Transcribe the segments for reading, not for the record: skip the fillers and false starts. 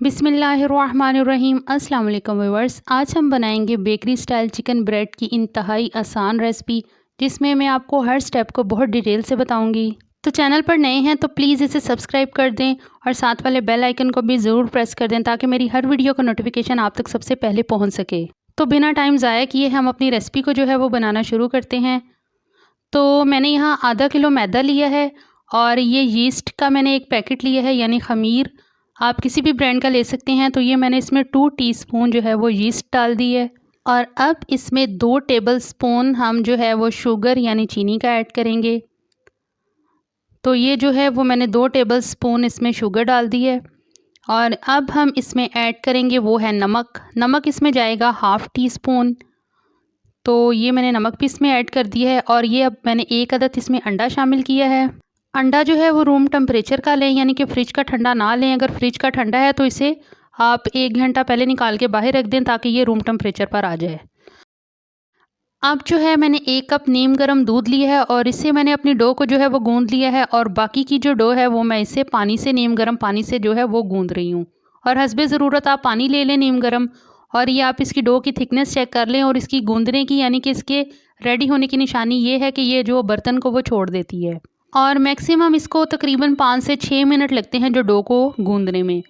बिस्मिल्लाहिर्रहमानिर्रहीम। अस्सलाम वालेकुम व्यूअर्स। आज हम बनाएंगे बेकरी स्टाइल चिकन ब्रेड की इंतहाई आसान रेसिपी, जिसमें मैं आपको हर स्टेप को बहुत डिटेल से बताऊंगी। तो चैनल पर नए हैं तो प्लीज़ इसे सब्सक्राइब कर दें और साथ वाले बेल आइकन को भी ज़रूर प्रेस कर दें ताकि मेरी हर वीडियो का नोटिफिकेशन आप तक सबसे पहले पहुँच सके। तो बिना टाइम ज़ाया किए हम अपनी रेसिपी को जो है वो बनाना शुरू करते हैं। तो मैंने यहाँ आधा किलो मैदा लिया है और ये यीस्ट का मैंने एक पैकेट लिया है, यानी ख़मीर आप किसी भी ब्रांड का ले सकते हैं। तो ये मैंने इसमें 2 टीस्पून जो है वो यीस्ट डाल दी है और अब इसमें 2 टेबलस्पून हम जो है वो शुगर यानी चीनी का ऐड करेंगे। तो ये जो है वो मैंने 2 टेबलस्पून इसमें शुगर डाल दी है और अब हम इसमें ऐड करेंगे वो है नमक। नमक इसमें जाएगा हाफ़ टी स्पून। तो ये मैंने नमक भी इसमें ऐड कर दिया है और ये अब मैंने 1 अदद इसमें अंडा शामिल किया है। अंडा जो है वो रूम टेम्परेचर का लें, यानी कि फ़्रिज का ठंडा ना लें। अगर फ्रिज का ठंडा है तो इसे आप 1 घंटा पहले निकाल के बाहर रख दें ताकि ये रूम टेम्परेचर पर आ जाए। अब जो है मैंने 1 कप नीम गर्म दूध लिया है और इससे मैंने अपनी डो को जो है वो गूंद लिया है और बाकी की जो डो है वो मैं इसे पानी से, नीम गर्म पानी से जो है वो गूंद रही हूँ। और हस्बे ज़रूरत आप पानी ले लें नीम गर्म, और ये आप इसकी डो की थिकनेस चेक कर लें और इसकी गूंदने की, यानी कि इसके रेडी होने की निशानी ये है कि ये जो बर्तन को वो छोड़ देती है। और मैक्सिमम इसको तकरीबन 5 से 6 मिनट लगते हैं जो डो को गूंदने में,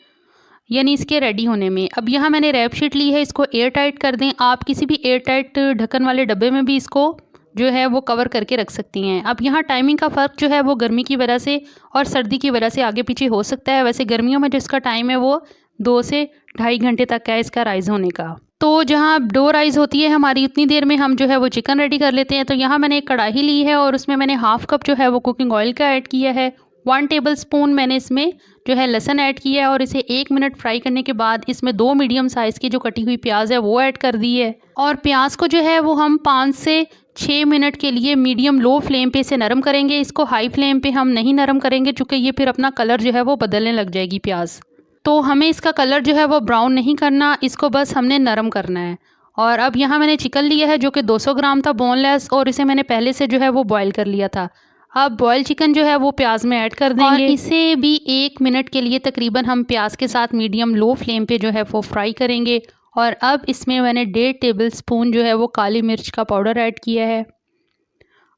यानी इसके रेडी होने में। अब यहाँ मैंने रैप शीट ली है, इसको एयर टाइट कर दें। आप किसी भी एयर टाइट ढक्कन वाले डब्बे में भी इसको जो है वो कवर करके रख सकती हैं। अब यहाँ टाइमिंग का फ़र्क जो है वो गर्मी की वजह से और सर्दी की वजह से आगे पीछे हो सकता है। वैसे गर्मियों में जो इसका टाइम है वो 2 से 2.5 घंटे तक का है इसका राइज़ होने का। तो जहाँ डो राइज़ होती है हमारी, उतनी देर में हम जो है वो चिकन रेडी कर लेते हैं। तो यहाँ मैंने एक कढ़ाई ली है और उसमें मैंने हाफ़ कप जो है वो कुकिंग ऑयल का ऐड किया है। 1 टेबलस्पून मैंने इसमें जो है लहसुन ऐड किया है और इसे 1 मिनट फ्राई करने के बाद इसमें 2 मीडियम साइज़ की जो कटी हुई प्याज है वो ऐड कर दी है। और प्याज को जो है वो हम 5 से 6 मिनट के लिए मीडियम लो फ्लेम पे इसे नरम करेंगे। इसको हाई फ्लेम पे हम नहीं नरम करेंगे, चूँकि ये फिर अपना कलर जो है वो बदलने लग जाएगी प्याज। तो हमें इसका कलर जो है वो ब्राउन नहीं करना, इसको बस हमने नरम करना है। और अब यहाँ मैंने चिकन लिया है जो कि 200 ग्राम था बोनलेस, और इसे मैंने पहले से जो है वो बॉईल कर लिया था। अब बॉयल चिकन जो है वो प्याज में ऐड कर देंगे और इसे भी 1 मिनट के लिए तकरीबन हम प्याज के साथ मीडियम लो फ्लेम पे जो है वो फ्राई करेंगे। और अब इसमें मैंने 1.5 टेबलस्पून जो है वो काली मिर्च का पाउडर ऐड किया है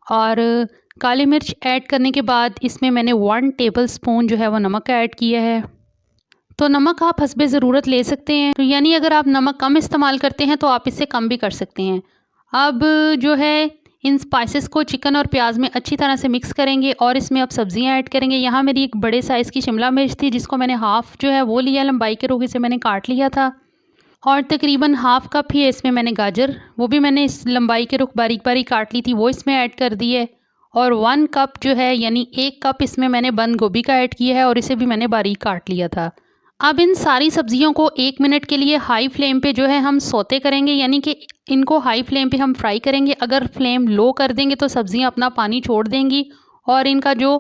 और काली मिर्च ऐड करने के बाद इसमें मैंने 1 टेबलस्पून जो है वो नमक का ऐड किया है। तो नमक आप हस्बे ज़रूरत ले सकते हैं, तो यानी अगर आप नमक कम इस्तेमाल करते हैं तो आप इससे कम भी कर सकते हैं। अब जो है इन स्पाइसेस को चिकन और प्याज में अच्छी तरह से मिक्स करेंगे और इसमें अब सब्ज़ियां ऐड करेंगे। यहाँ मेरी एक बड़े साइज़ की शिमला मिर्च थी जिसको मैंने हाफ़ जो है वो लिया, लंबाई के रुख से मैंने काट लिया था। और तकरीबन हाफ़ कप ही है इसमें मैंने गाजर, वो भी मैंने इस लंबाई के रुख बारीक बारीक काट ली थी, वो इसमें ऐड कर दी है। और 1 कप जो है यानी 1 कप इसमें मैंने बंद गोभी का ऐड किया है और इसे भी मैंने बारीक काट लिया था। अब इन सारी सब्जियों को 1 मिनट के लिए हाई फ्लेम पे जो है हम सौते करेंगे, यानी कि इनको हाई फ्लेम पे हम फ्राई करेंगे। अगर फ्लेम लो कर देंगे तो सब्जियां अपना पानी छोड़ देंगी और इनका जो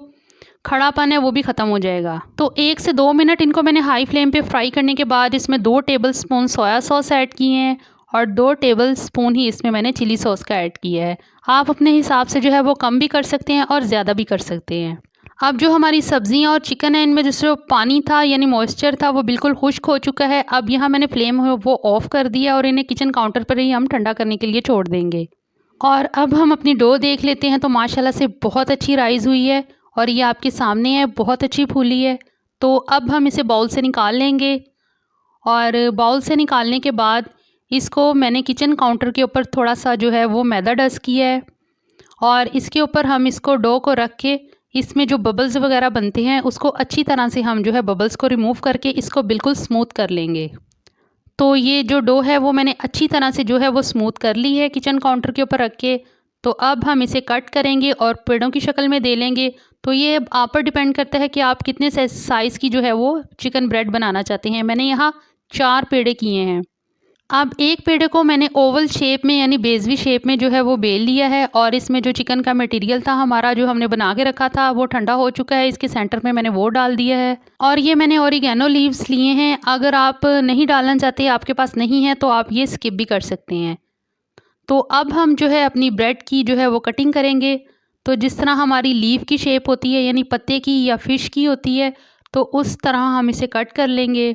खड़ापन है वो भी ख़त्म हो जाएगा। तो 1 से 2 मिनट इनको मैंने हाई फ्लेम पे फ्राई करने के बाद इसमें 2 टेबलस्पून सोया सॉस ऐड किए हैं और 2 टेबलस्पून ही इसमें मैंने चिली सॉस का ऐड किया है। आप अपने हिसाब से जो है वो कम भी कर सकते हैं और ज़्यादा भी कर सकते हैं। अब जो हमारी सब्जियां और चिकन है, इनमें जो पानी था यानी मॉइस्चर था वो बिल्कुल खुश्क हो चुका है। अब यहाँ मैंने फ्लेम वो ऑफ़ कर दिया और इन्हें किचन काउंटर पर ही हम ठंडा करने के लिए छोड़ देंगे। और अब हम अपनी डो देख लेते हैं। तो माशाल्लाह से बहुत अच्छी राइज़ हुई है और ये आपके सामने है, बहुत अच्छी फूली है। तो अब हम इसे बाउल से निकाल लेंगे और बाउल से निकालने के बाद इसको मैंने किचन काउंटर के ऊपर थोड़ा सा जो है वो मैदा डस्ट किया है और इसके ऊपर हम इसको डो को रख के इसमें जो बबल्स वगैरह बनते हैं उसको अच्छी तरह से हम जो है बबल्स को रिमूव करके इसको बिल्कुल स्मूथ कर लेंगे। तो ये जो डो है वो मैंने अच्छी तरह से जो है वो स्मूथ कर ली है किचन काउंटर के ऊपर रख के। तो अब हम इसे कट करेंगे और पेड़ों की शक्ल में दे लेंगे। तो ये आप पर डिपेंड करता है कि आप कितने साइज़ की जो है वो चिकन ब्रेड बनाना चाहते हैं। मैंने यहाँ 4 पेड़े किए हैं। अब एक पेड़े को मैंने ओवल शेप में यानी बेजवी शेप में जो है वो बेल लिया है और इसमें जो चिकन का मटेरियल था हमारा जो हमने बना के रखा था वो ठंडा हो चुका है। इसके सेंटर में मैंने वो डाल दिया है और ये मैंने ऑरिगेनो लीव्स लिए हैं। अगर आप नहीं डालना चाहते, आपके पास नहीं है, तो आप ये स्किप भी कर सकते हैं। तो अब हम जो है अपनी ब्रेड की जो है वो कटिंग करेंगे। तो जिस तरह हमारी लीव की शेप होती है यानी पत्ते की या फ़िश की होती है, तो उस तरह हम इसे कट कर लेंगे।